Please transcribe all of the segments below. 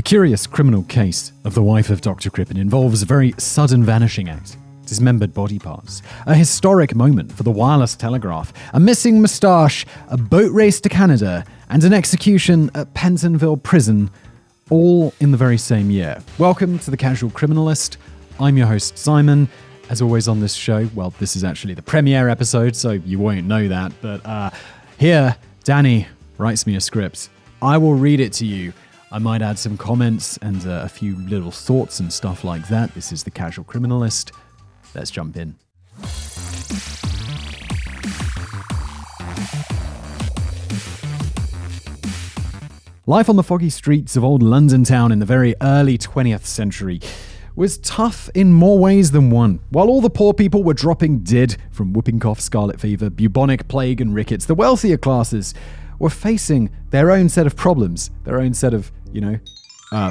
curious criminal case of the wife of Dr. Crippen involves a very sudden vanishing act, dismembered body parts, a historic moment for the wireless telegraph, a missing moustache, a boat race to Canada, and an execution at Pentonville Prison, all in the very same year. Welcome to The Casual Criminalist. I'm your host, Simon. As always on this show, well, this is actually the premiere episode, so you won't know that, but here, Danny writes me a script. I will read it to you. I might add some comments and a few little thoughts and stuff like that. This is The Casual Criminalist. Let's jump in. Life on the foggy streets of old London town in the very early 20th century was tough in more ways than one. While all the poor people were dropping dead from whooping cough, scarlet fever, bubonic plague and rickets, the wealthier classes were facing their own set of problems, their own set of,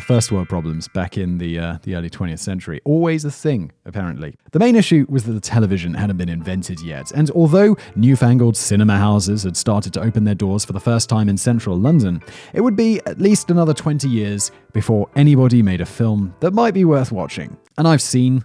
first world problems back in the early 20th century. Always a thing, apparently. The main issue was that the television hadn't been invented yet, and although newfangled cinema houses had started to open their doors for the first time in central London, it would be at least another 20 years before anybody made a film that might be worth watching. And I've seen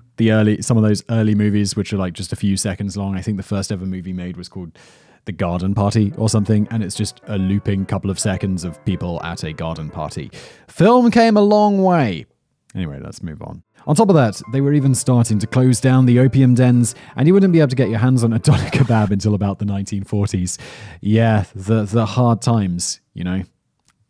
some of those early movies, which are like just a few seconds long. I think the first ever movie made was called The Garden Party or something, and it's just a looping couple of seconds of people at a garden party. Film came a long way. Anyway, let's move on. On top of that, they were even starting to close down the opium dens, and you wouldn't be able to get your hands on a doner kebab until about the 1940s. Yeah, the hard times,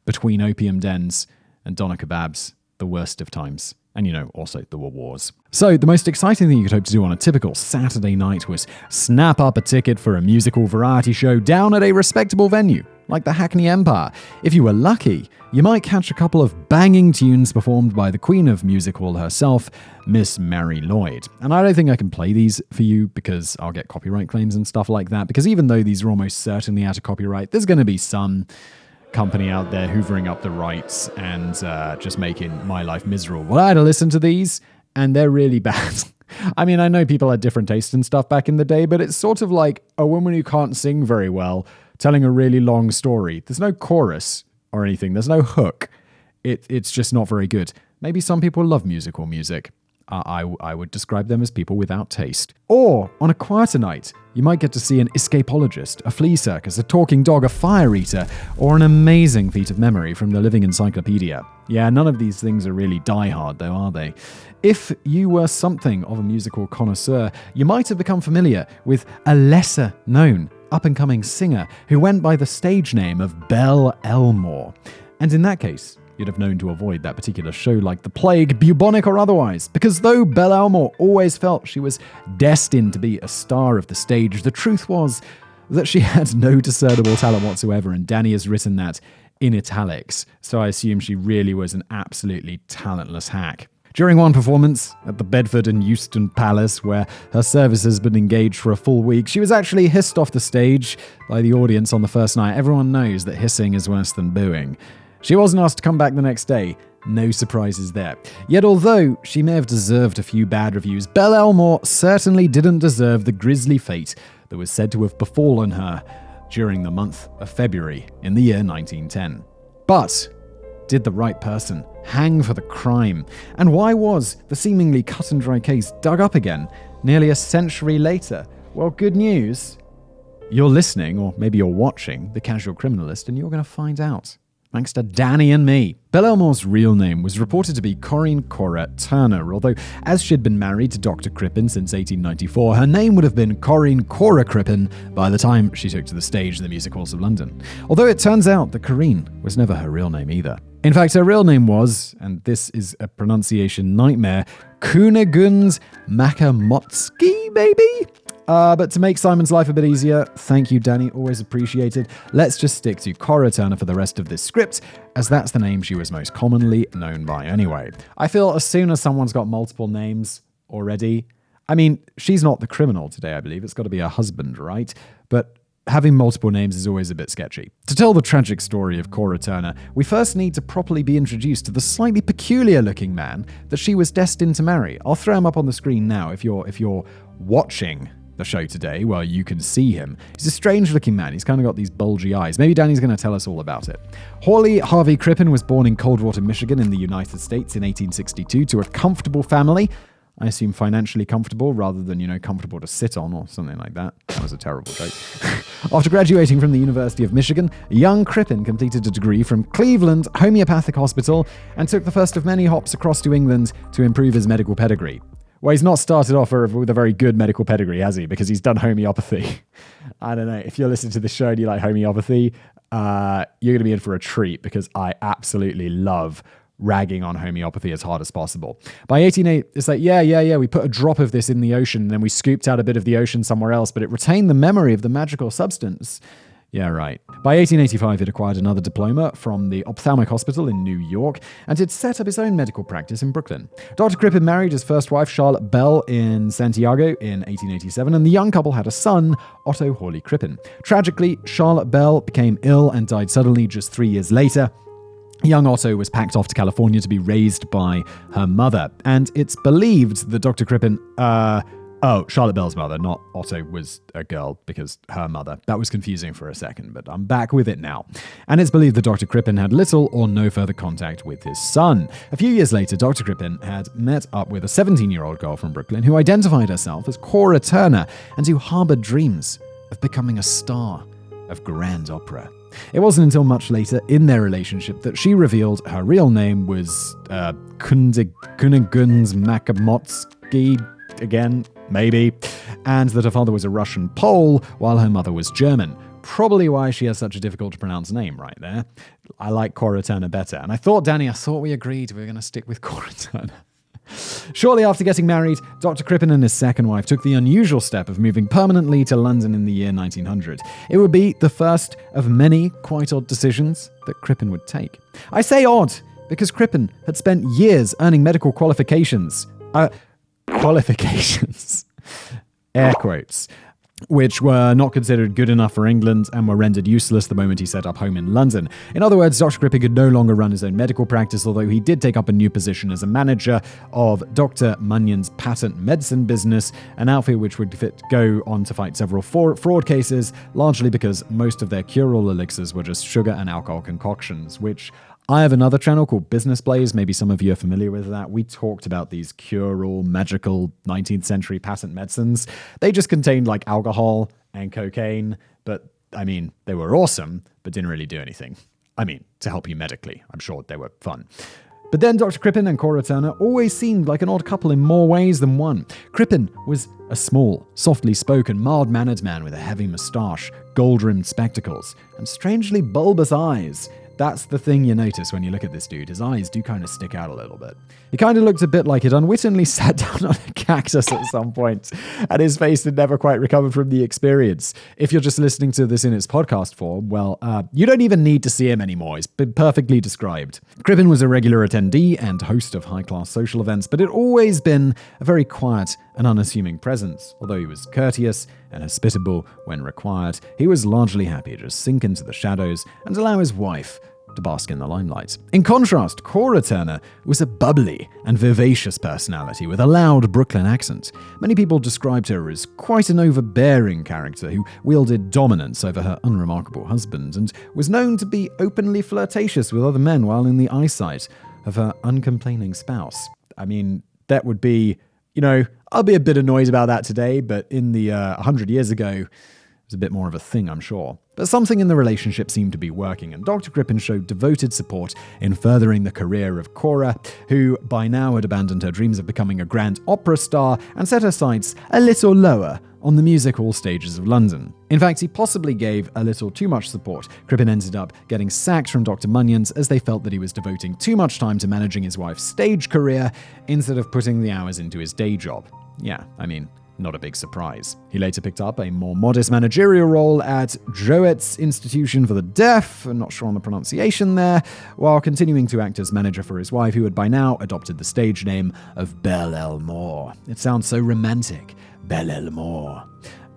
between opium dens and doner kebabs, the worst of times. And, also there were wars. So the most exciting thing you could hope to do on a typical Saturday night was snap up a ticket for a musical variety show down at a respectable venue, like the Hackney Empire. If you were lucky, you might catch a couple of banging tunes performed by the queen of musical herself, Miss Mary Lloyd. And I don't think I can play these for you because I'll get copyright claims and stuff like that, because even though these are almost certainly out of copyright, there's going to be some company out there hoovering up the rights and just making my life miserable. Well, I had to listen to these, and they're really bad. I mean, I know people had different tastes and stuff back in the day, but it's sort of like a woman who can't sing very well telling a really long story. There's no chorus or anything. There's no hook. It's just not very good. Maybe some people love musical music. I would describe them as people without taste. Or, on a quieter night, you might get to see an escapologist, a flea circus, a talking dog, a fire eater, or an amazing feat of memory from the Living Encyclopedia. Yeah, none of these things are really die-hard, though, are they? If you were something of a musical connoisseur, you might have become familiar with a lesser-known up-and-coming singer who went by the stage name of Belle Elmore. And in that case, you'd have known to avoid that particular show like the plague, bubonic or otherwise, because though Belle Elmore always felt she was destined to be a star of the stage, the truth was that she had no discernible talent whatsoever, and Danny has written that in italics, so I assume she really was an absolutely talentless hack. During one performance at the Bedford and Euston Palace, where her services had been engaged for a full week, she was actually hissed off the stage by the audience on the first night. Everyone knows that hissing is worse than booing. She wasn't asked to come back the next day. No surprises there. Yet although she may have deserved a few bad reviews, Belle Elmore certainly didn't deserve the grisly fate that was said to have befallen her during the month of February in the year 1910. But did the right person hang for the crime? And why was the seemingly cut and dry case dug up again nearly a century later? Well, good news. You're listening, or maybe you're watching, The Casual Criminalist, and you're going to find out. Thanks to Danny and me. Belle Elmore's real name was reported to be Cora Turner, although as she'd been married to Dr. Crippen since 1894, her name would have been Cora Crippen by the time she took to the stage of the music halls of London. Although it turns out that Corrine was never her real name either. In fact, her real name was, and this is a pronunciation nightmare, Kunigunde Makamotsky, maybe? But to make Simon's life a bit easier, thank you, Danny, always appreciated. Let's just stick to Cora Turner for the rest of this script, as that's the name she was most commonly known by anyway. I feel as soon as someone's got multiple names already, I mean, she's not the criminal today, I believe. It's got to be her husband, right? But having multiple names is always a bit sketchy. To tell the tragic story of Cora Turner, we first need to properly be introduced to the slightly peculiar-looking man that she was destined to marry. I'll throw him up on the screen now if you're watching the show today. Well, you can see him. He's a strange-looking man. He's kind of got these bulgy eyes. Maybe Danny's going to tell us all about it. Hawley Harvey Crippen was born in Coldwater, Michigan in the United States in 1862 to a comfortable family. I assume financially comfortable rather than, comfortable to sit on or something like that. That was a terrible joke. After graduating from the University of Michigan, young Crippen completed a degree from Cleveland Homeopathic Hospital and took the first of many hops across to England to improve his medical pedigree. Well, he's not started off with a very good medical pedigree, has he? Because he's done homeopathy. I don't know. If you're listening to the show and you like homeopathy, you're going to be in for a treat because I absolutely love ragging on homeopathy as hard as possible. By 1880, it's like, we put a drop of this in the ocean and then we scooped out a bit of the ocean somewhere else, but it retained the memory of the magical substance. Yeah, right. By 1885, it acquired another diploma from the Ophthalmic Hospital in New York, and it set up his own medical practice in Brooklyn. Dr. Crippen married his first wife, Charlotte Belle, in Santiago in 1887, and the young couple had a son, Otto Hawley Crippen. Tragically, Charlotte Belle became ill and died suddenly just 3 years later. Young Otto was packed off to California to be raised by her mother, and it's believed that Dr. Crippen, Charlotte Belle's mother, not Otto, was a girl because her mother. That was confusing for a second, but I'm back with it now. And it's believed that Dr. Crippen had little or no further contact with his son. A few years later, Dr. Crippen had met up with a 17-year-old girl from Brooklyn who identified herself as Cora Turner and who harbored dreams of becoming a star of grand opera. It wasn't until much later in their relationship that she revealed her real name was Kunigunz Makamotsky, again, maybe, and that her father was a Russian Pole while her mother was German. Probably why she has such a difficult to pronounce name right there. I like Cora Turner better. And I thought we agreed we were going to stick with Cora Turner. Shortly after getting married, Dr. Crippen and his second wife took the unusual step of moving permanently to London in the year 1900. It would be the first of many quite odd decisions that Crippen would take. I say odd because Crippen had spent years earning medical qualifications. Air quotes. Which were not considered good enough for England and were rendered useless the moment he set up home in London. In other words, Dr. Crippen could no longer run his own medical practice, although he did take up a new position as a manager of Dr. Munyon's patent medicine business, an outfit which would go on to fight several fraud cases, largely because most of their cure-all elixirs were just sugar and alcohol concoctions, which I have another channel called Business Blaze. Maybe some of you are familiar with that. We talked about these cure-all magical 19th century patent medicines. They just contained like alcohol and cocaine, but they were awesome, but didn't really do anything. To help you medically. I'm sure they were fun. But then Dr. Crippen and Cora Turner always seemed like an odd couple in more ways than one. Crippen was a small, softly spoken, mild-mannered man with a heavy moustache, gold-rimmed spectacles, and strangely bulbous eyes. That's the thing you notice when you look at this dude. His eyes do kind of stick out a little bit. He kind of looked a bit like he'd unwittingly sat down on a cactus at some point, and his face had never quite recovered from the experience. If you're just listening to this in its podcast form, well, you don't even need to see him anymore. He's been perfectly described. Crippen was a regular attendee and host of high-class social events, but had always been a very quiet and unassuming presence. Although he was courteous and hospitable when required, he was largely happy to just sink into the shadows and allow his wife to bask in the limelight. In contrast, Cora Turner was a bubbly and vivacious personality with a loud Brooklyn accent. Many people described her as quite an overbearing character who wielded dominance over her unremarkable husband and was known to be openly flirtatious with other men while in the eyesight of her uncomplaining spouse. That would be, I'll be a bit annoyed about that today, but in the 100 years ago, it was a bit more of a thing, I'm sure. But something in the relationship seemed to be working, and Dr. Crippen showed devoted support in furthering the career of Cora, who by now had abandoned her dreams of becoming a grand opera star and set her sights a little lower on the music hall stages of London. In fact, he possibly gave a little too much support. Crippen ended up getting sacked from Dr. Munyon's as they felt that he was devoting too much time to managing his wife's stage career instead of putting the hours into his day job. Yeah, not a big surprise. He later picked up a more modest managerial role at Joet's Institution for the Deaf, I'm not sure on the pronunciation there, while continuing to act as manager for his wife, who had by now adopted the stage name of Belle Elmore. It sounds so romantic, Belle Elmore,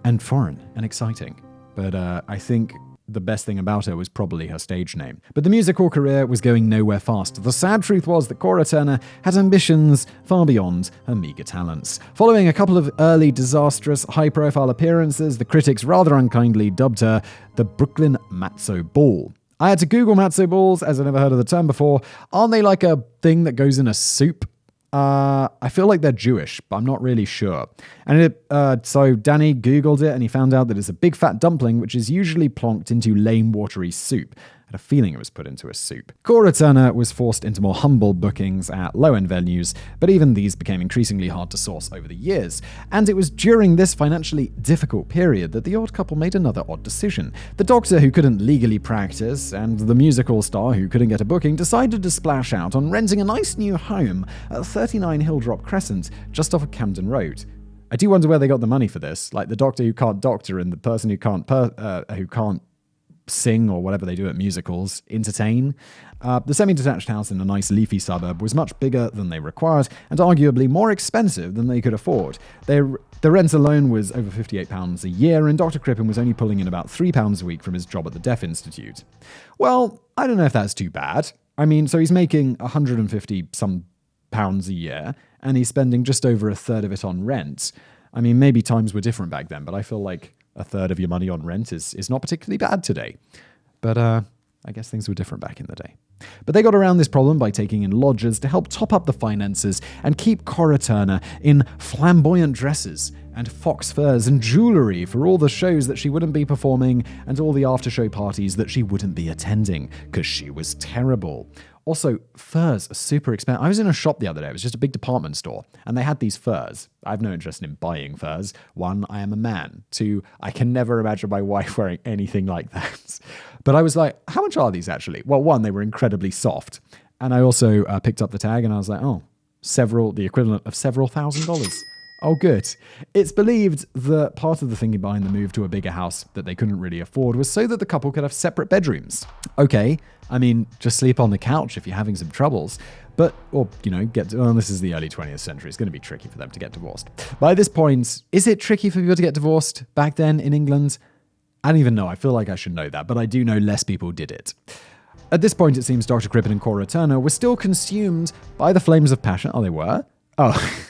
and foreign and exciting. But I think the best thing about her was probably her stage name. But the musical career was going nowhere fast. The sad truth was that Cora Turner had ambitions far beyond her meager talents. Following a couple of early disastrous high-profile appearances, the critics rather unkindly dubbed her the Brooklyn Matzo Ball. I had to Google matzo balls, as I never heard of the term before. Aren't they like a thing that goes in a soup? I feel like they're Jewish, but I'm not really sure. And so Danny Googled it, and he found out that it's a big fat dumpling, which is usually plonked into lame, watery soup. I had a feeling it was put into a soup. Cora Turner was forced into more humble bookings at low-end venues, but even these became increasingly hard to source over the years. And it was during this financially difficult period that the odd couple made another odd decision. The doctor who couldn't legally practice and the musical star who couldn't get a booking decided to splash out on renting a nice new home at 39 Hilldrop Crescent, just off of Camden Road. I do wonder where they got the money for this, like the doctor who can't doctor and the person who can't sing or whatever they do at musicals, entertain. The semi-detached house in a nice leafy suburb was much bigger than they required and arguably more expensive than they could afford. The rent alone was over £58 a year, and Dr. Crippen was only pulling in about £3 a week from his job at the Deaf Institute. Well, I don't know if that's too bad. I mean, so he's making 150 some pounds a year, and he's spending just over a third of it on rent. I mean, maybe times were different back then, but I feel like a third of your money on rent is not particularly bad today. But I guess things were different back in the day. But they got around this problem by taking in lodgers to help top up the finances and keep Cora Turner in flamboyant dresses and fox furs and jewelry for all the shows that she wouldn't be performing and all the after-show parties that she wouldn't be attending, because she was terrible. Also, furs are super expensive. I was in a shop the other day. It was just a big department store, and they had these furs. I have no interest in buying furs. 1, I am a man. 2, I can never imagine my wife wearing anything like that. But I was like, how much are these actually? Well, 1, they were incredibly soft. And I also picked up the tag, and I was like, the equivalent of several $1,000s. Oh, good. It's believed that part of the thinking behind the move to a bigger house that they couldn't really afford was so that the couple could have separate bedrooms. Okay, I mean, just sleep on the couch if you're having some troubles. But, this is the early 20th century. It's going to be tricky for them to get divorced. By this point, is it tricky for people to get divorced back then in England? I don't even know. I feel like I should know that, but I do know less people did it. At this point, it seems Dr. Crippen and Cora Turner were still consumed by the flames of passion. Oh, they were? Oh,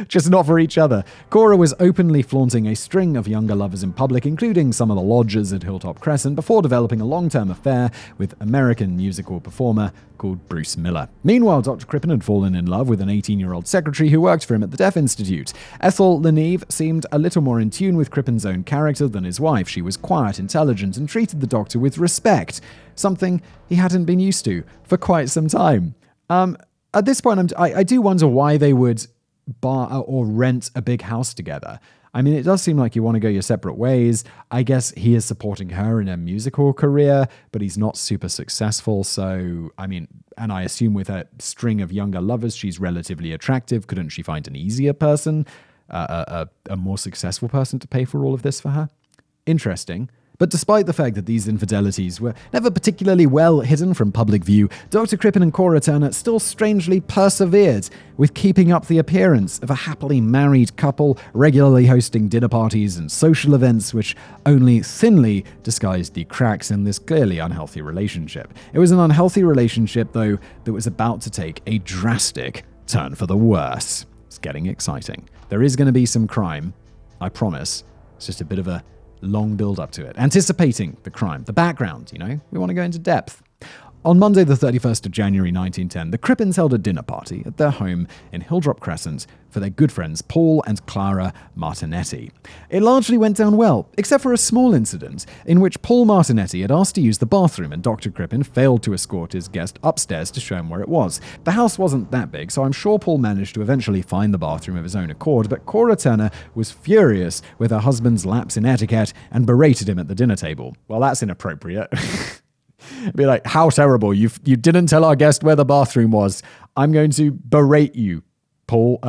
just not for each other. Cora was openly flaunting a string of younger lovers in public, including some of the lodgers at Hilltop Crescent, before developing a long-term affair with American musical performer called Bruce Miller. Meanwhile, Dr. Crippen had fallen in love with an 18-year-old secretary who worked for him at the Deaf Institute. Ethel Leneve seemed a little more in tune with Crippen's own character than his wife. She was quiet, intelligent, and treated the doctor with respect, something he hadn't been used to for quite some time. At this point, I do wonder why they would or rent a big house together. I mean, it does seem like you want to go your separate ways. I guess he is supporting her in her musical career, but he's not super successful. So, I mean, and I assume with a string of younger lovers, she's relatively attractive. Couldn't she find an easier person, a more successful person to pay for all of this for her? Interesting. But despite the fact that these infidelities were never particularly well hidden from public view, Dr. Crippen and Cora Turner still strangely persevered with keeping up the appearance of a happily married couple, regularly hosting dinner parties and social events which only thinly disguised the cracks in this clearly unhealthy relationship. It was an unhealthy relationship, though, that was about to take a drastic turn for the worse. It's getting exciting. There is going to be some crime, I promise. It's just a bit of a long build up to it. Anticipating the crime, the background, we want to go into depth. On Monday, the 31st of January 1910, the Crippens held a dinner party at their home in Hilldrop Crescent for their good friends Paul and Clara Martinetti. It largely went down well, except for a small incident in which Paul Martinetti had asked to use the bathroom and Dr. Crippen failed to escort his guest upstairs to show him where it was. The house wasn't that big, so I'm sure Paul managed to eventually find the bathroom of his own accord, but Cora Turner was furious with her husband's lapse in etiquette and berated him at the dinner table. Well, that's inappropriate. Be like, how terrible. You didn't tell our guest where the bathroom was. I'm going to berate you, Paul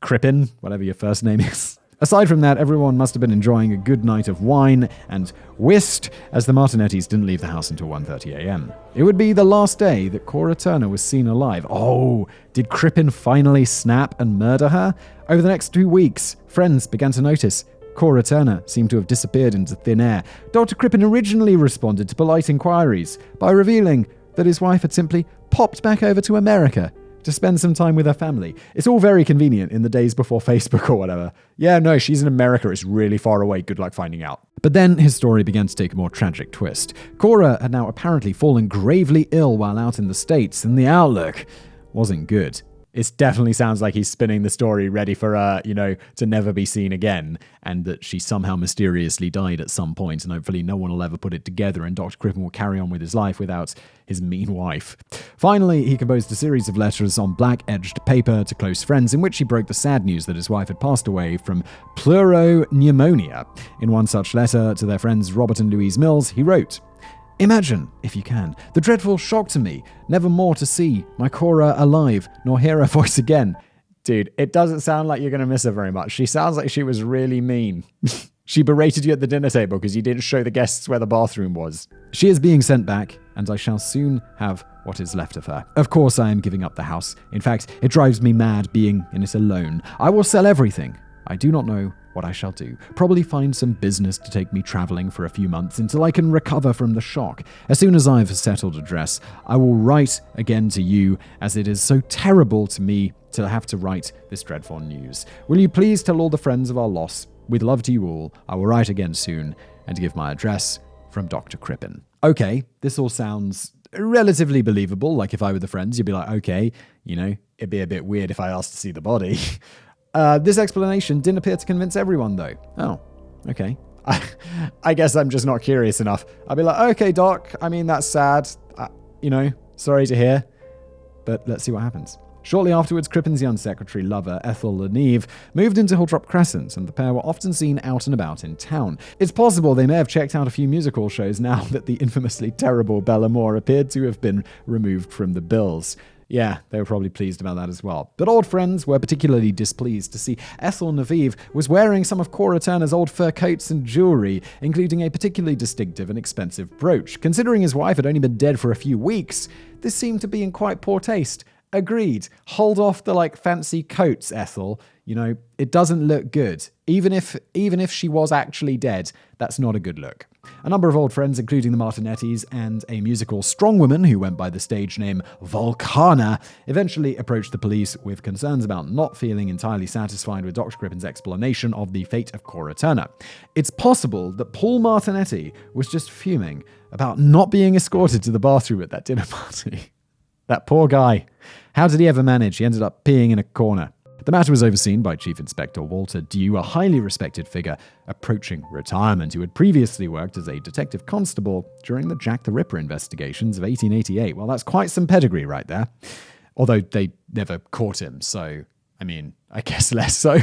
Crippen, whatever your first name is. Aside from that, everyone must have been enjoying a good night of wine and whist, as the Martinettis didn't leave the house until 1:30 a.m. It would be the last day that Cora Turner was seen alive. Oh, did Crippen finally snap and murder her? Over the next 2 weeks, friends began to notice Cora Turner seemed to have disappeared into thin air. Dr. Crippen originally responded to polite inquiries by revealing that his wife had simply popped back over to America to spend some time with her family. It's all very convenient in the days before Facebook or whatever. Yeah, no, she's in America. It's really far away. Good luck finding out. But then his story began to take a more tragic twist. Cora had now apparently fallen gravely ill while out in the States, and the outlook wasn't good. It definitely sounds like he's spinning the story ready for her, to never be seen again, and that she somehow mysteriously died at some point, and hopefully no one will ever put it together, and Dr. Crippen will carry on with his life without his mean wife. Finally, he composed a series of letters on black-edged paper to close friends in which he broke the sad news that his wife had passed away from pleuropneumonia. In one such letter to their friends Robert and Louise Mills, he wrote, "Imagine, if you can, the dreadful shock to me, never more to see my Cora alive, nor hear her voice again." Dude, it doesn't sound like you're going to miss her very much. She sounds like she was really mean. She berated you at the dinner table because you didn't show the guests where the bathroom was. She is being sent back, and I shall soon have what is left of her. Of course I am giving up the house. In fact, it drives me mad being in it alone. I will sell everything. I do not know what I shall do. Probably find some business to take me traveling for a few months until I can recover from the shock. As soon as I've settled a dress, I will write again to you, as it is so terrible to me to have to write this dreadful news. Will you please tell all the friends of our loss? With love to you all, I will write again soon, and give my address from Dr. Crippen. Okay, this all sounds relatively believable. Like if I were the friends, you'd be like, okay, it'd be a bit weird if I asked to see the body. This explanation didn't appear to convince everyone, though. Oh, okay. I guess I'm just not curious enough. I'll be like, okay, Doc, that's sad. Sorry to hear. But let's see what happens. Shortly afterwards, Crippen's young secretary lover, Ethel Leneve, moved into Hilltop Crescent, and the pair were often seen out and about in town. It's possible they may have checked out a few musical shows now that the infamously terrible Belle Elmore appeared to have been removed from the bills. Yeah, they were probably pleased about that as well. But old friends were particularly displeased to see Ethel Leneve was wearing some of Cora Turner's old fur coats and jewelry, including a particularly distinctive and expensive brooch. Considering his wife had only been dead for a few weeks, this seemed to be in quite poor taste. Agreed. Hold off the fancy coats, Ethel. It doesn't look good. Even if she was actually dead, that's not a good look. A number of old friends, including the Martinettis and a musical strongwoman who went by the stage name Volcana, eventually approached the police with concerns about not feeling entirely satisfied with Dr. Crippen's explanation of the fate of Cora Turner. It's possible that Paul Martinetti was just fuming about not being escorted to the bathroom at that dinner party. That poor guy. How did he ever manage? He ended up peeing in a corner. The matter was overseen by Chief Inspector Walter Dew, a highly respected figure approaching retirement who had previously worked as a detective constable during the Jack the Ripper investigations of 1888. Well, that's quite some pedigree right there. Although they never caught him, so, I guess less so.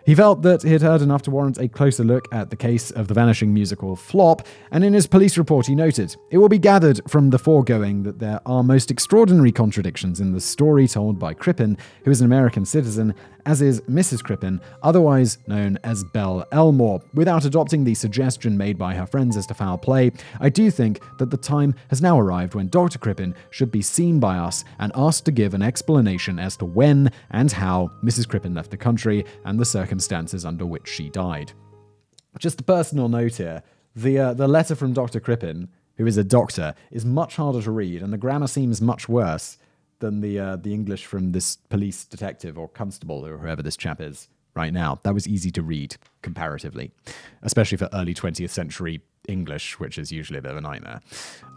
He felt that he had heard enough to warrant a closer look at the case of the vanishing musical flop, and in his police report he noted, "It will be gathered from the foregoing that there are most extraordinary contradictions in the story told by Crippen, who is an American citizen, as is Mrs. Crippen, otherwise known as Belle Elmore. Without adopting the suggestion made by her friends as to foul play, I do think that the time has now arrived when Dr. Crippen should be seen by us and asked to give an explanation as to when and how Mrs. Crippen left the country and the circumstances under which she died." Just a personal note here, the letter from Dr. Crippen, who is a doctor, is much harder to read, and the grammar seems much worse than the English from this police detective or constable or whoever this chap is right now. That was easy to read, comparatively, especially for early 20th century English, which is usually a bit of a nightmare.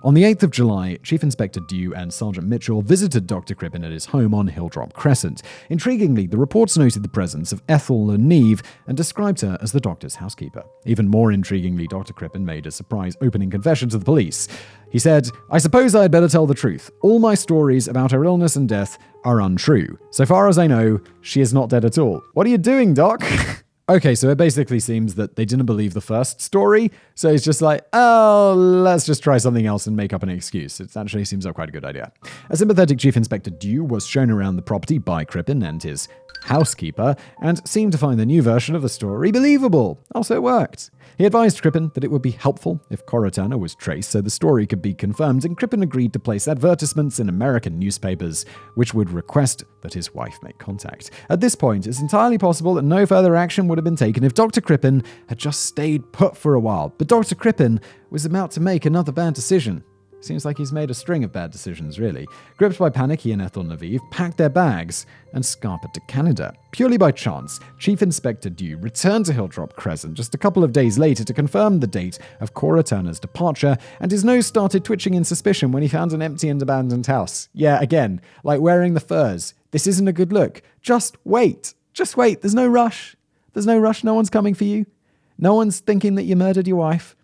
On the 8th of July, Chief Inspector Dew and Sergeant Mitchell visited Dr. Crippen at his home on Hilltop Crescent. Intriguingly, the reports noted the presence of Ethel Leneve and described her as the doctor's housekeeper. Even more intriguingly, Dr. Crippen made a surprise opening confession to the police. He said, "I suppose I had better tell the truth. All my stories about her illness and death are untrue. So far as I know, she is not dead at all." What are you doing, Doc? Okay, so it basically seems that they didn't believe the first story, so it's just like, oh, let's just try something else and make up an excuse. It actually seems like quite a good idea. A sympathetic Chief Inspector Dew was shown around the property by Crippen and his housekeeper and seemed to find the new version of the story believable. Also, it worked. He advised Crippen that it would be helpful if Cora Turner was traced so the story could be confirmed, and Crippen agreed to place advertisements in American newspapers which would request that his wife make contact. At this point, it's entirely possible that no further action would have been taken if Dr. Crippen had just stayed put for a while. But Dr. Crippen was about to make another bad decision. Seems like he's made a string of bad decisions, really. Gripped by panic, he and Ethel Nevive packed their bags and scarpered to Canada. Purely by chance, Chief Inspector Dew returned to Hilldrop Crescent just a couple of days later to confirm the date of Cora Turner's departure, and his nose started twitching in suspicion when he found an empty and abandoned house. Yeah, again, like wearing the furs. This isn't a good look. Just wait. Just wait. There's no rush. There's no rush. No one's coming for you. No one's thinking that you murdered your wife.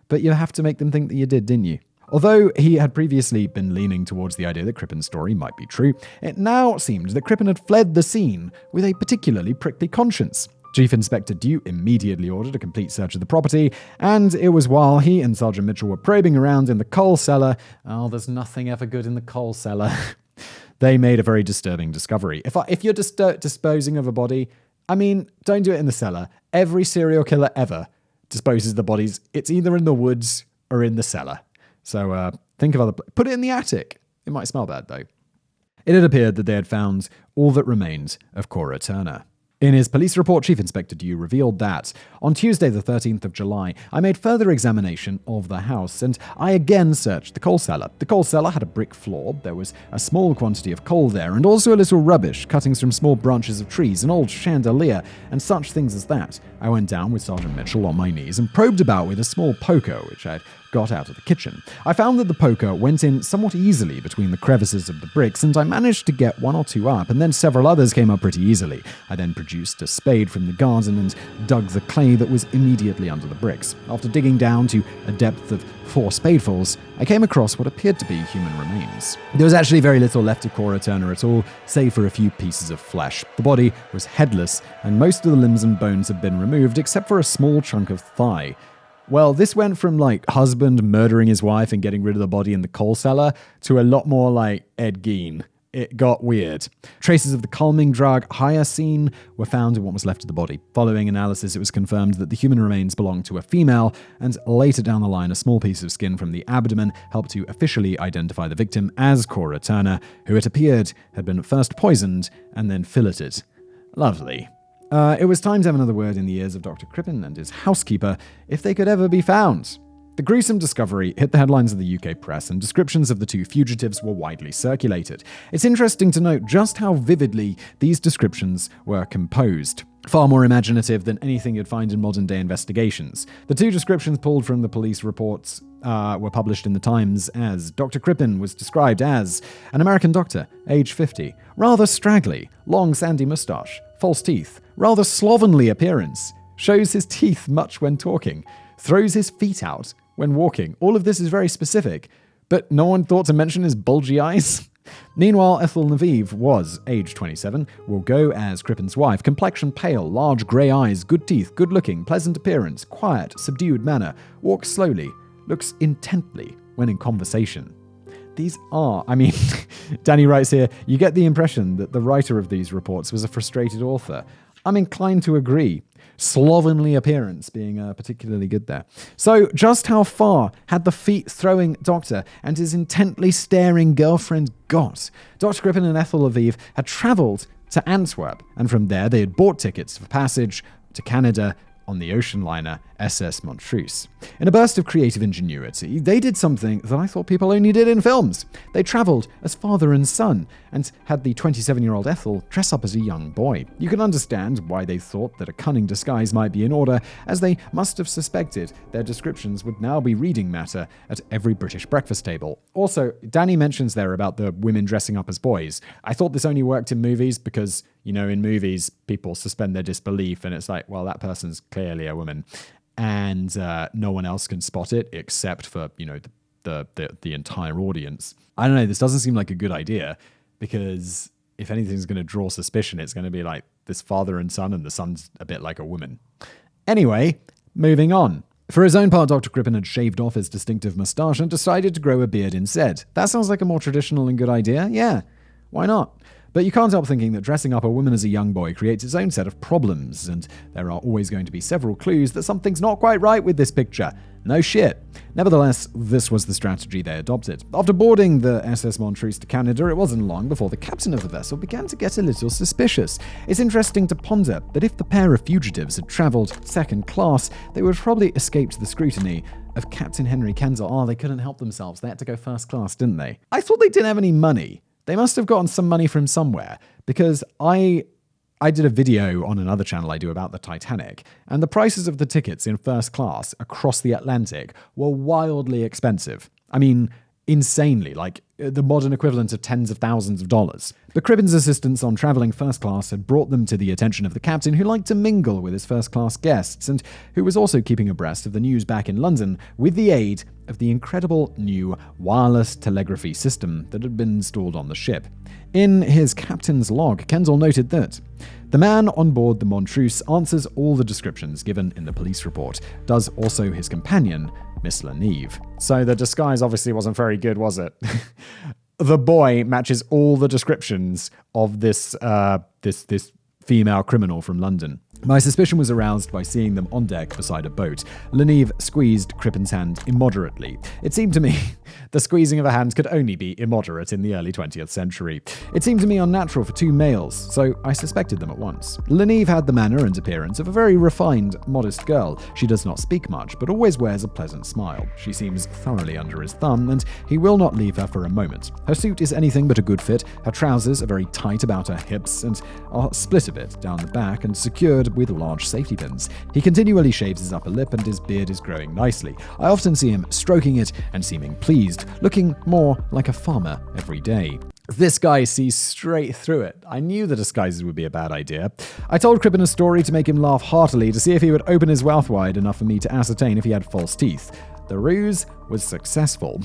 But you have to make them think that you did, didn't you? Although he had previously been leaning towards the idea that Crippen's story might be true, it now seemed that Crippen had fled the scene with a particularly prickly conscience. Chief Inspector Dew immediately ordered a complete search of the property, and it was while he and Sergeant Mitchell were probing around in the coal cellar — oh, there's nothing ever good in the coal cellar — they made a very disturbing discovery. If you're disposing of a body, don't do it in the cellar. Every serial killer ever disposes the bodies. It's either in the woods or in the cellar. So think of put it in the attic. It might smell bad, though. It had appeared that they had found all that remained of Cora Turner. In his police report, Chief Inspector Dew revealed that, on Tuesday the 13th of July, I made further examination of the house, and I again searched the coal cellar. The coal cellar had a brick floor, there was a small quantity of coal there, and also a little rubbish, cuttings from small branches of trees, an old chandelier, and such things as that. I went down with Sergeant Mitchell on my knees and probed about with a small poker, which I had got out of the kitchen. I found that the poker went in somewhat easily between the crevices of the bricks, and I managed to get one or two up, and then several others came up pretty easily. I then produced a spade from the garden and dug the clay that was immediately under the bricks. After digging down to a depth of 4 spadefuls, I came across what appeared to be human remains. There was actually very little left of Cora Turner at all, save for a few pieces of flesh. The body was headless, and most of the limbs and bones had been removed, except for a small chunk of thigh. Well, this went from husband murdering his wife and getting rid of the body in the coal cellar to a lot more like Ed Gein. It got weird. Traces of the calming drug hyoscine were found in what was left of the body. Following analysis, it was confirmed that the human remains belonged to a female, and later down the line, a small piece of skin from the abdomen helped to officially identify the victim as Cora Turner, who it appeared had been first poisoned and then filleted. Lovely. It was time to have another word in the ears of Dr. Crippen and his housekeeper, if they could ever be found. The gruesome discovery hit the headlines of the UK press, and descriptions of the two fugitives were widely circulated. It's interesting to note just how vividly these descriptions were composed. Far more imaginative than anything you'd find in modern-day investigations. The two descriptions pulled from the police reports were published in the Times as Dr. Crippen was described as an American doctor, age 50, rather straggly, long sandy moustache, false teeth, rather slovenly appearance, shows his teeth much when talking, throws his feet out when walking. All of this is very specific, but no one thought to mention his bulgy eyes. Meanwhile, Ethel Nevive was, age 27, will go as Crippen's wife, complexion pale, large grey eyes, good teeth, good-looking, pleasant appearance, quiet, subdued manner, walks slowly, looks intently when in conversation. These are, Danny writes here, you get the impression that the writer of these reports was a frustrated author. I'm inclined to agree. Slovenly appearance being particularly good there. So just how far had the feet-throwing doctor and his intently staring girlfriend got? Dr. Crippen and Ethel Nevive had travelled to Antwerp, and from there they had bought tickets for passage to Canada on the ocean liner SS Montrose. In a burst of creative ingenuity, they did something that I thought people only did in films. They travelled as father and son, and had the 27-year-old Ethel dress up as a young boy. You can understand why they thought that a cunning disguise might be in order, as they must have suspected their descriptions would now be reading matter at every British breakfast table. Also, Danny mentions there about the women dressing up as boys. I thought this only worked in movies because, in movies, people suspend their disbelief, and it's like, well, that person's clearly a woman. And no one else can spot it except for, the entire audience. I don't know, this doesn't seem like a good idea, because if anything's going to draw suspicion, it's going to be like this father and son, and the son's a bit like a woman. Anyway, moving on. For his own part, Dr. Crippen had shaved off his distinctive moustache and decided to grow a beard instead. That sounds like a more traditional and good idea. Yeah, why not? But you can't help thinking that dressing up a woman as a young boy creates its own set of problems, and there are always going to be several clues that something's not quite right with this picture. No shit. Nevertheless, this was the strategy they adopted. After boarding the SS Montrose to Canada, it wasn't long before the captain of the vessel began to get a little suspicious. It's interesting to ponder that if the pair of fugitives had travelled second class, they would have probably escaped the scrutiny of Captain Henry Kendall. Oh, they couldn't help themselves. They had to go first class, didn't they? I thought they didn't have any money. They must have gotten some money from somewhere, because I did a video on another channel I do about the Titanic, and the prices of the tickets in first class across the Atlantic were wildly expensive. I mean, insanely, like the modern equivalent of tens of thousands of dollars. But Crippen's assistance on travelling first class had brought them to the attention of the captain, who liked to mingle with his first class guests, and who was also keeping abreast of the news back in London with the aid of the incredible new wireless telegraphy system that had been installed on the ship. In his captain's log, Kendall noted that the man on board the Montrose answers all the descriptions given in the police report, does also his companion, Miss Leneve. So the disguise obviously wasn't very good, was it? The boy matches all the descriptions of this female criminal from London. My suspicion was aroused by seeing them on deck beside a boat. Leneve squeezed Crippen's hand immoderately. It seemed to me the squeezing of a hand could only be immoderate in the early 20th century. It seemed to me unnatural for two males, so I suspected them at once. Leneve had the manner and appearance of a very refined, modest girl. She does not speak much, but always wears a pleasant smile. She seems thoroughly under his thumb, and he will not leave her for a moment. Her suit is anything but a good fit. Her trousers are very tight about her hips and are split a bit down the back and secured with large safety pins. He continually shaves his upper lip, and his beard is growing nicely. I often see him stroking it and seeming pleased, looking more like a farmer every day. This guy sees straight through it. I knew the disguises would be a bad idea. I told Crippen a story to make him laugh heartily, to see if he would open his mouth wide enough for me to ascertain if he had false teeth. The ruse was successful.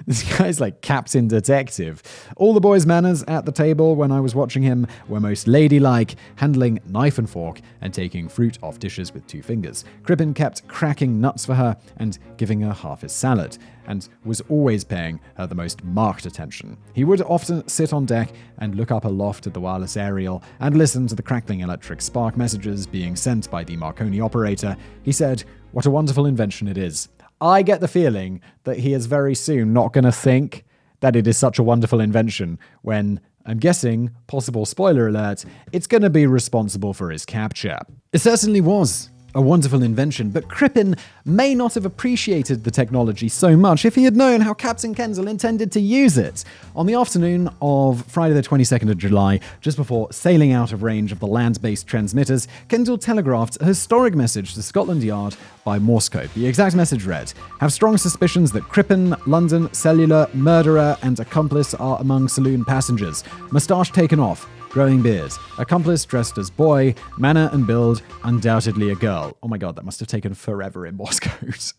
This guy's like Captain Detective. All the boys' manners at the table when I was watching him were most ladylike, handling knife and fork and taking fruit off dishes with 2 fingers. Crippen kept cracking nuts for her and giving her half his salad, and was always paying her the most marked attention. He would often sit on deck and look up aloft at the wireless aerial and listen to the crackling electric spark messages being sent by the Marconi operator. He said, "What a wonderful invention it is." I get the feeling that he is very soon not going to think that it is such a wonderful invention when, I'm guessing, possible spoiler alert, it's going to be responsible for his capture. It certainly was a wonderful invention, but Crippen may not have appreciated the technology so much if he had known how Captain Kendall intended to use it. On the afternoon of Friday the 22nd of July, just before sailing out of range of the land-based transmitters, Kendall telegraphed a historic message to Scotland Yard by Morse code. The exact message read, "Have strong suspicions that Crippen, London, cellular, murderer and accomplice are among saloon passengers. Moustache taken off. Growing beard. Accomplice dressed as boy. Manner and build, undoubtedly a girl." Oh my god, that must have taken forever in Morse code.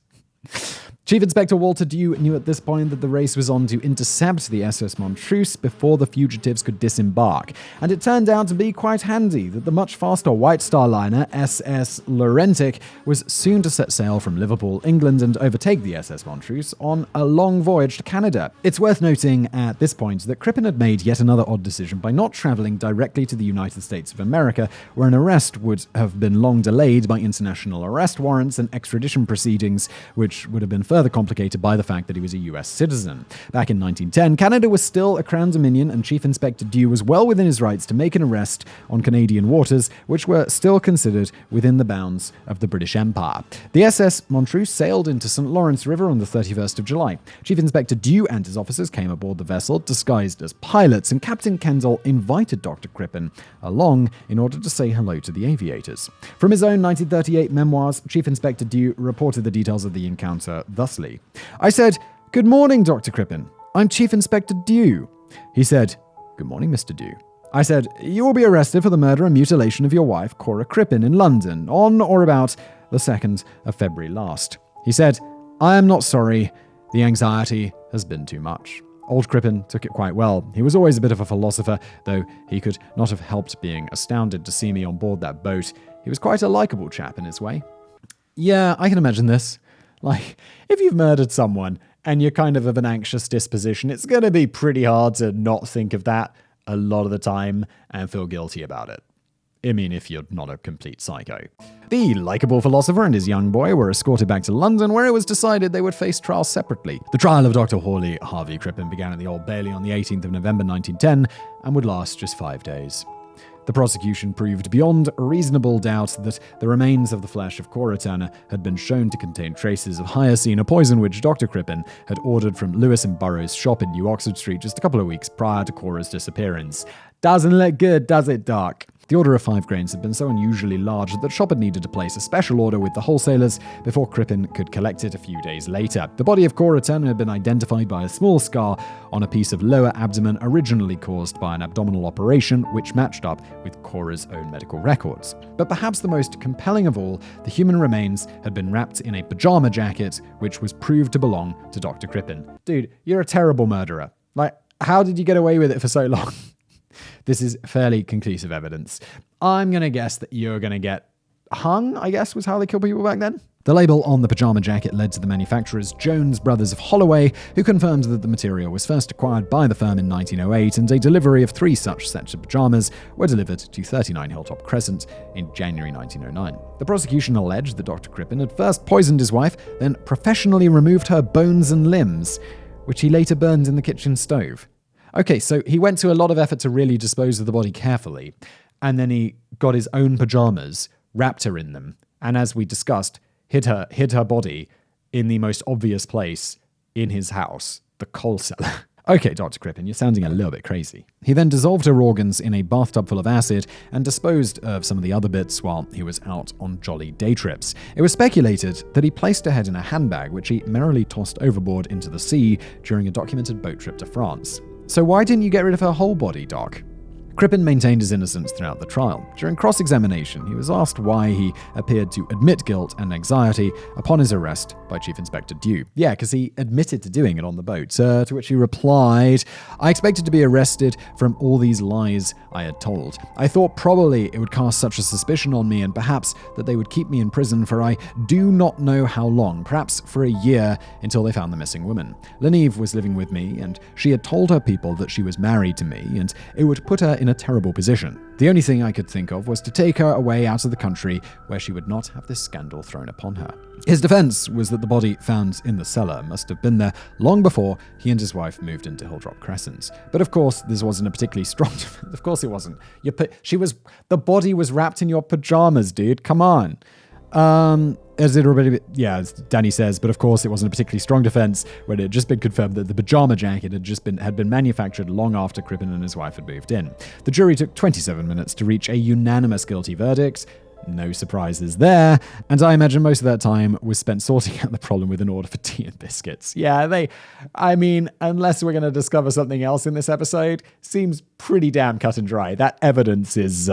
Chief Inspector Walter Dew knew at this point that the race was on to intercept the SS Montrose before the fugitives could disembark, and it turned out to be quite handy that the much faster White Star liner SS Laurentic was soon to set sail from Liverpool, England, and overtake the SS Montrose on a long voyage to Canada. It's worth noting at this point that Crippen had made yet another odd decision by not travelling directly to the United States of America, where an arrest would have been long delayed by international arrest warrants and extradition proceedings, which would have been further complicated by the fact that he was a US citizen. Back in 1910, Canada was still a Crown Dominion, and Chief Inspector Dew was well within his rights to make an arrest on Canadian waters, which were still considered within the bounds of the British Empire. The SS Montrose sailed into St. Lawrence River on the 31st of July. Chief Inspector Dew and his officers came aboard the vessel disguised as pilots, and Captain Kendall invited Dr. Crippen along in order to say hello to the aviators. From his own 1938 memoirs, Chief Inspector Dew reported the details of the encounter thusly. "I said, 'Good morning, Dr. Crippen. I'm Chief Inspector Dew.' He said, 'Good morning, Mr. Dew.' I said, 'You will be arrested for the murder and mutilation of your wife, Cora Crippen, in London, on or about the 2nd of February last.' He said, 'I am not sorry. The anxiety has been too much.' Old Crippen took it quite well. He was always a bit of a philosopher, though he could not have helped being astounded to see me on board that boat. He was quite a likable chap in his way." Yeah, I can imagine this. Like, if you've murdered someone and you're kind of an anxious disposition, it's going to be pretty hard to not think of that. a lot of the time and feel guilty about it. I mean, if you're not a complete psycho. The likable philosopher and his young boy were escorted back to London, where it was decided they would face trials separately. The trial of Dr. Hawley Harvey Crippen began at the Old Bailey on the 18th of November 1910 and would last just 5 days. The prosecution proved beyond reasonable doubt that the remains of the flesh of Cora Turner had been shown to contain traces of hyoscine, a poison which Dr. Crippen had ordered from Lewis and Burroughs' shop in New Oxford Street just a couple of weeks prior to Cora's disappearance. Doesn't look good, does it, Doc? The order of 5 grains had been so unusually large that the shop had needed to place a special order with the wholesalers before Crippen could collect it a few days later. The body of Cora Turner had been identified by a small scar on a piece of lower abdomen originally caused by an abdominal operation, which matched up with Cora's own medical records. But perhaps the most compelling of all, the human remains had been wrapped in a pajama jacket, which was proved to belong to Dr. Crippen. Dude, you're a terrible murderer. Like, how did you get away with it for so long? This is fairly conclusive evidence. I'm going to guess that you're going to get hung, I guess, was how they kill people back then. The label on the pajama jacket led to the manufacturers Jones Brothers of Holloway, who confirmed that the material was first acquired by the firm in 1908, and a delivery of 3 such sets of pajamas were delivered to 39 Hilltop Crescent in January 1909. The prosecution alleged that Dr. Crippen had first poisoned his wife, then professionally removed her bones and limbs, which he later burned in the kitchen stove. Okay, so he went to a lot of effort to really dispose of the body carefully, and then he got his own pajamas, wrapped her in them, and as we discussed, hid her body in the most obvious place in his house, the coal cellar. Okay, Dr. Crippen, you're sounding a little bit crazy. He then dissolved her organs in a bathtub full of acid and disposed of some of the other bits while he was out on jolly day trips. It was speculated that he placed her head in a handbag, which he merrily tossed overboard into the sea during a documented boat trip to France. So why didn't you get rid of her whole body, Doc? Crippen maintained his innocence throughout the trial. During cross-examination, he was asked why he appeared to admit guilt and anxiety upon his arrest by Chief Inspector Dew. Yeah, because he admitted to doing it on the boat, to which he replied, "I expected to be arrested from all these lies I had told. I thought probably it would cast such a suspicion on me and perhaps that they would keep me in prison for I do not know how long, perhaps for a year, until they found the missing woman. Leneve was living with me and she had told her people that she was married to me and it would put her in a terrible position. The only thing I could think of was to take her away out of the country where she would not have this scandal thrown upon her." His defense was that the body found in the cellar must have been there long before he and his wife moved into Hilltop Crescent. But of course, this wasn't a particularly strong defense. Of course it wasn't. The body was wrapped in your pajamas, dude. Come on. As Danny says, but of course it wasn't a particularly strong defense when it had just been confirmed that the pajama jacket had been manufactured long after Crippen and his wife had moved in. The jury took 27 minutes to reach a unanimous guilty verdict. No surprises there, and I imagine most of that time was spent sorting out the problem with an order for tea and biscuits. Yeah, unless we're going to discover something else in this episode, seems pretty damn cut and dry. That evidence is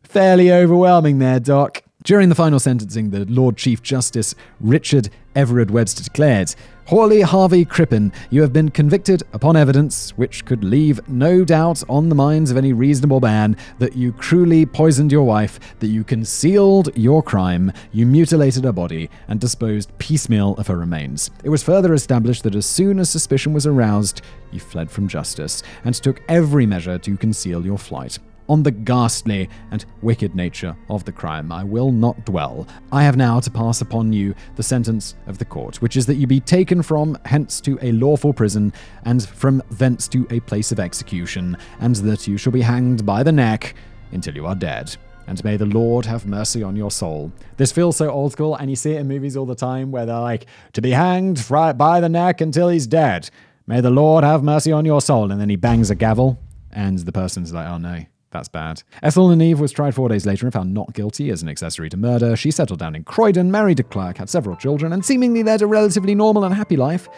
fairly overwhelming there, Doc. During the final sentencing, the Lord Chief Justice Richard Everard Webster declared, "Hawley Harvey Crippen, you have been convicted upon evidence which could leave no doubt on the minds of any reasonable man that you cruelly poisoned your wife, that you concealed your crime, you mutilated her body, and disposed piecemeal of her remains. It was further established that as soon as suspicion was aroused, you fled from justice and took every measure to conceal your flight. On the ghastly and wicked nature of the crime I will not dwell. I have now to pass upon you the sentence of the court, which is that you be taken from hence to a lawful prison, and from thence to a place of execution, and that you shall be hanged by the neck until you are dead. And may the Lord have mercy on your soul." This feels so old school, and you see it in movies all the time where they're like, "To be hanged by the neck until he's dead. May the Lord have mercy on your soul." And then he bangs a gavel, and the person's like, "Oh no. That's bad." Ethel Leneve was tried 4 days later and found not guilty as an accessory to murder. She settled down in Croydon, married a clerk, had several children, and seemingly led a relatively normal and happy life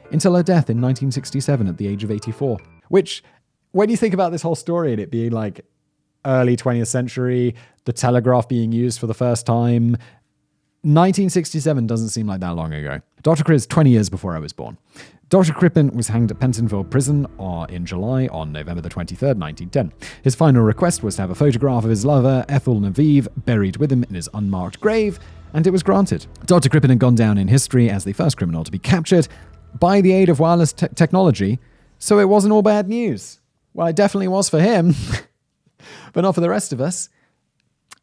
until her death in 1967 at the age of 84. Which, when you think about this whole story and it being like early 20th century, the telegraph being used for the first time, 1967 doesn't seem like that long ago. Dr. Criss, 20 years before I was born. Dr. Crippen was hanged at Pentonville Prison in July on November the 23rd, 1910. His final request was to have a photograph of his lover, Ethel Leneve, buried with him in his unmarked grave, and it was granted. Dr. Crippen had gone down in history as the first criminal to be captured by the aid of wireless technology, so it wasn't all bad news. Well, it definitely was for him, but not for the rest of us.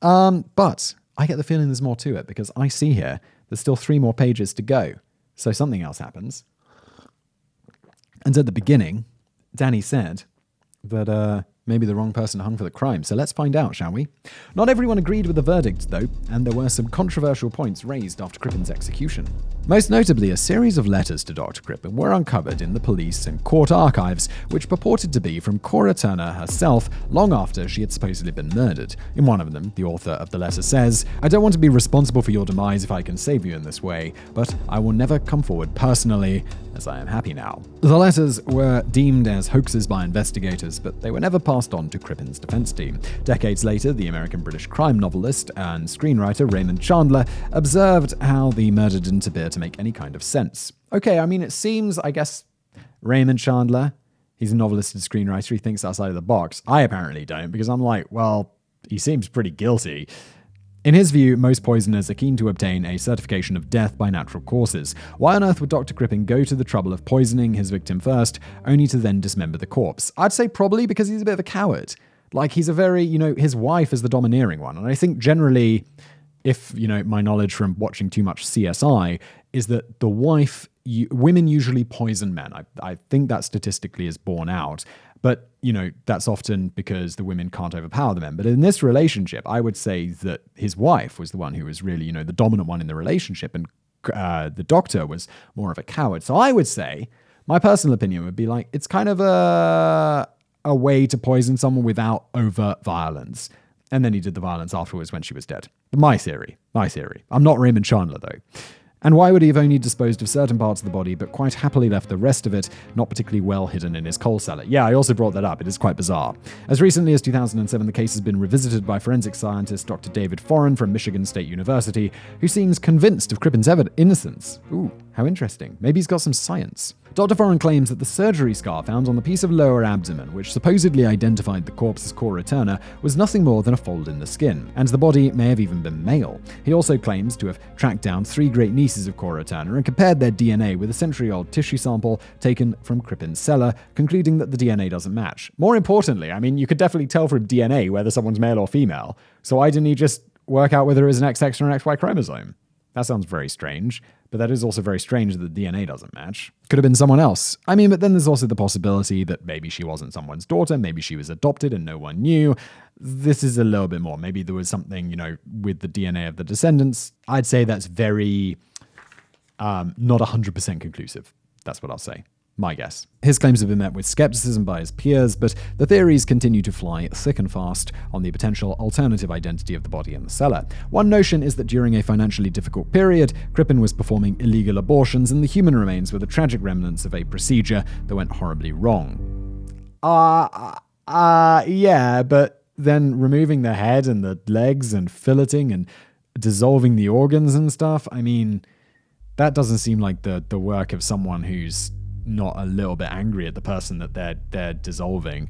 But I get the feeling there's more to it because I see here there's still 3 more pages to go. So something else happens. And at the beginning, Danny said that maybe the wrong person hung for the crime. So let's find out, shall we? Not everyone agreed with the verdict, though, and there were some controversial points raised after Crippen's execution. Most notably, a series of letters to Dr. Crippen were uncovered in the police and court archives, which purported to be from Cora Turner herself long after she had supposedly been murdered. In one of them, the author of the letter says, "I don't want to be responsible for your demise if I can save you in this way, but I will never come forward personally, as I am happy now." The letters were deemed as hoaxes by investigators, but they were never passed on to Crippen's defense team. Decades later, the American-British crime novelist and screenwriter Raymond Chandler observed how the murder didn't appear to make any kind of sense. Okay, I mean, it seems, I guess, Raymond Chandler, he's a novelist and screenwriter, he thinks outside of the box. I apparently don't, because I'm like, well, he seems pretty guilty. In his view, most poisoners are keen to obtain a certification of death by natural causes. Why on earth would Dr. Crippen go to the trouble of poisoning his victim first, only to then dismember the corpse? I'd say probably because he's a bit of a coward. Like, he's a very, his wife is the domineering one. And I think generally, if, my knowledge from watching too much CSI is that the wife, women usually poison men. I think that statistically is borne out. But, that's often because the women can't overpower the men. But in this relationship, I would say that his wife was the one who was really, the dominant one in the relationship. And the doctor was more of a coward. So I would say, my personal opinion would be like, it's kind of a way to poison someone without overt violence. And then he did the violence afterwards when she was dead. My theory. I'm not Raymond Chandler, though. And why would he have only disposed of certain parts of the body, but quite happily left the rest of it not particularly well hidden in his coal cellar? Yeah, I also brought that up. It is quite bizarre. As recently as 2007, the case has been revisited by forensic scientist Dr. David Foran from Michigan State University, who seems convinced of Crippen's innocence. Ooh, how interesting. Maybe he's got some science. Dr. Foran claims that the surgery scar found on the piece of lower abdomen, which supposedly identified the corpse as Cora Turner, was nothing more than a fold in the skin, and the body may have even been male. He also claims to have tracked down 3 great-nieces of Cora Turner and compared their DNA with a century-old tissue sample taken from Crippen's cellar, concluding that the DNA doesn't match. More importantly, you could definitely tell from DNA whether someone's male or female, so why didn't he just work out whether it was an XX or an XY chromosome? That sounds very strange, but that is also very strange that the DNA doesn't match. Could have been someone else. But then there's also the possibility that maybe she wasn't someone's daughter, maybe she was adopted and no one knew. This is a little bit more. Maybe there was something, with the DNA of the descendants. I'd say that's very, not 100% conclusive. That's what I'll say. My guess. His claims have been met with skepticism by his peers, but the theories continue to fly thick and fast on the potential alternative identity of the body in the cellar. One notion is that during a financially difficult period, Crippen was performing illegal abortions, and the human remains were the tragic remnants of a procedure that went horribly wrong. Yeah, but then removing the head and the legs and filleting and dissolving the organs and stuff, that doesn't seem like the work of someone who's not a little bit angry at the person that they're dissolving.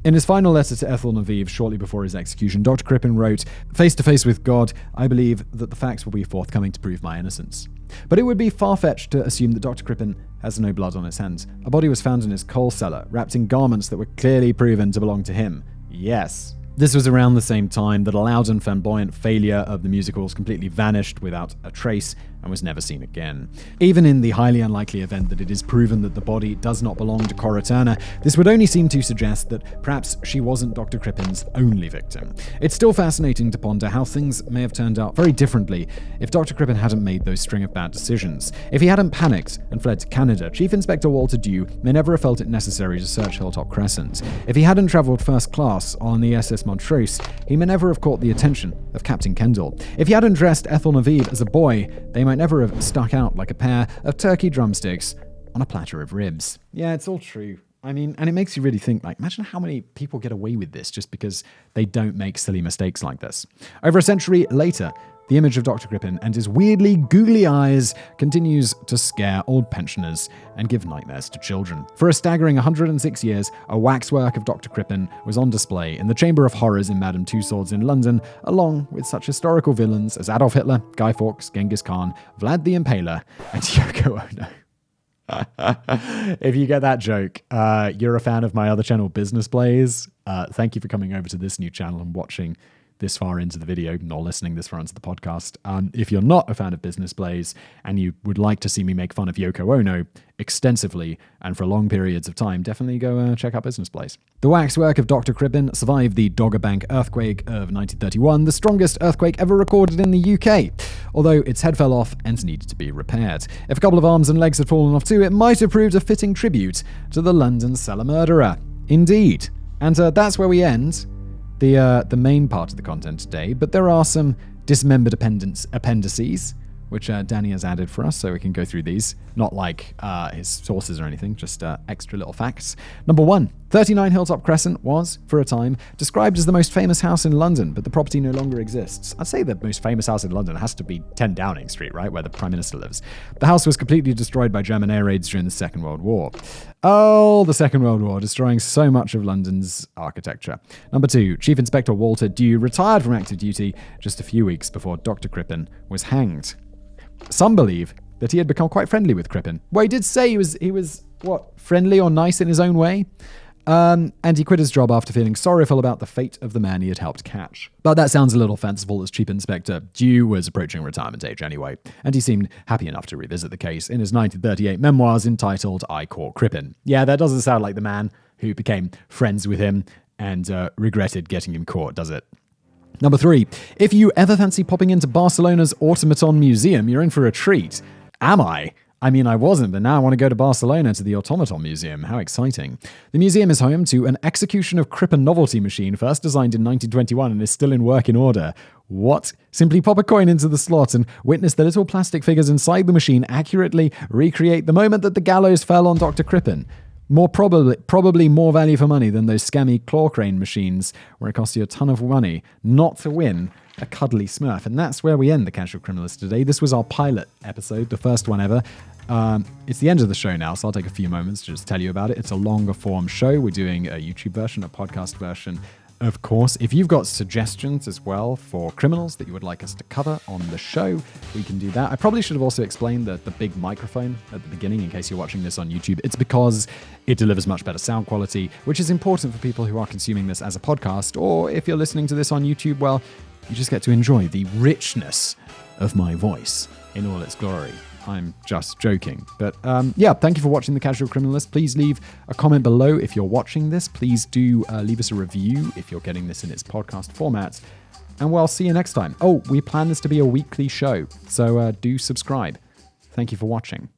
In his final letter to Ethel Naviv shortly before his execution, Dr. Crippen wrote, "Face to face with God, I believe that the facts will be forthcoming to prove my innocence." But it would be far-fetched to assume that Dr. Crippen has no blood on his hands. A body was found in his coal cellar, wrapped in garments that were clearly proven to belong to him. Yes. This was around the same time that a loud and flamboyant failure of the musicals completely vanished without a trace and was never seen again. Even in the highly unlikely event that it is proven that the body does not belong to Cora Turner, this would only seem to suggest that perhaps she wasn't Dr. Crippen's only victim. It's still fascinating to ponder how things may have turned out very differently if Dr. Crippen hadn't made those string of bad decisions. If he hadn't panicked and fled to Canada, Chief Inspector Walter Dew may never have felt it necessary to search Hilltop Crescent. If he hadn't travelled first class on the SS Montrose, he may never have caught the attention of Captain Kendall. If he hadn't dressed Ethel Naviv as a boy, they might never have stuck out like a pair of turkey drumsticks on a platter of ribs. Yeah, it's all true. And it makes you really think, imagine how many people get away with this just because they don't make silly mistakes like this. Over a century later, the image of Dr. Crippen and his weirdly googly eyes continues to scare old pensioners and give nightmares to children. For a staggering 106 years, a waxwork of Dr. Crippen was on display in the Chamber of Horrors in Madame Tussauds in London, along with such historical villains as Adolf Hitler, Guy Fawkes, Genghis Khan, Vlad the Impaler, and Yoko Ono. If you get that joke, you're a fan of my other channel, Business Plays. Thank you for coming over to this new channel and watching this far into the video, or listening this far into the podcast. If you're not a fan of Business Plays and you would like to see me make fun of Yoko Ono extensively and for long periods of time, definitely go check out Business Plays. The waxwork of Dr. Crippen survived the Dogger Bank earthquake of 1931, the strongest earthquake ever recorded in the UK, although its head fell off and needed to be repaired. If a couple of arms and legs had fallen off too, it might have proved a fitting tribute to the London cellar murderer. Indeed. And that's where we end the main part of the content today, but there are some dismembered appendices, which Danny has added for us, so we can go through these. Not like his sources or anything, just extra little facts. Number 1, 39 Hilltop Crescent was, for a time, described as the most famous house in London, but the property no longer exists. I'd say the most famous house in London has to be 10 Downing Street, right, where the Prime Minister lives. The house was completely destroyed by German air raids during the Second World War. Oh, the Second World War, destroying so much of London's architecture. Number 2, Chief Inspector Walter Dew retired from active duty just a few weeks before Dr. Crippen was hanged. Some believe that he had become quite friendly with Crippen. Well, he did say he was friendly or nice in his own way. And he quit his job after feeling sorrowful about the fate of the man he had helped catch. But that sounds a little fanciful, as Chief Inspector Dew was approaching retirement age anyway, and he seemed happy enough to revisit the case in his 1938 memoirs entitled I Caught Crippen. Yeah, that doesn't sound like the man who became friends with him and regretted getting him caught, does it? Number 3, if you ever fancy popping into Barcelona's Automaton Museum, you're in for a treat. Am I? I mean, I wasn't, but now I want to go to Barcelona to the Automaton Museum. How exciting. The museum is home to an execution of Crippen novelty machine, first designed in 1921 and is still in working order. What? Simply pop a coin into the slot and witness the little plastic figures inside the machine accurately recreate the moment that the gallows fell on Dr. Crippen. Probably more value for money than those scammy claw crane machines where it costs you a ton of money not to win a cuddly Smurf. And that's where we end the Casual Criminalist today. This was our pilot episode, the first one ever. It's the end of the show now, so I'll take a few moments to just tell you about it. It's a longer form show. We're doing a YouTube version, a podcast version. Of course, if you've got suggestions as well for criminals that you would like us to cover on the show, we can do that. I probably should have also explained the big microphone at the beginning in case you're watching this on YouTube. It's because it delivers much better sound quality, which is important for people who are consuming this as a podcast, or if you're listening to this on YouTube, well, you just get to enjoy the richness of my voice in all its glory. I'm just joking. But yeah, thank you for watching The Casual Criminalist. Please leave a comment below if you're watching this. Please do leave us a review if you're getting this in its podcast format. And we'll see you next time. Oh, we plan this to be a weekly show, so do subscribe. Thank you for watching.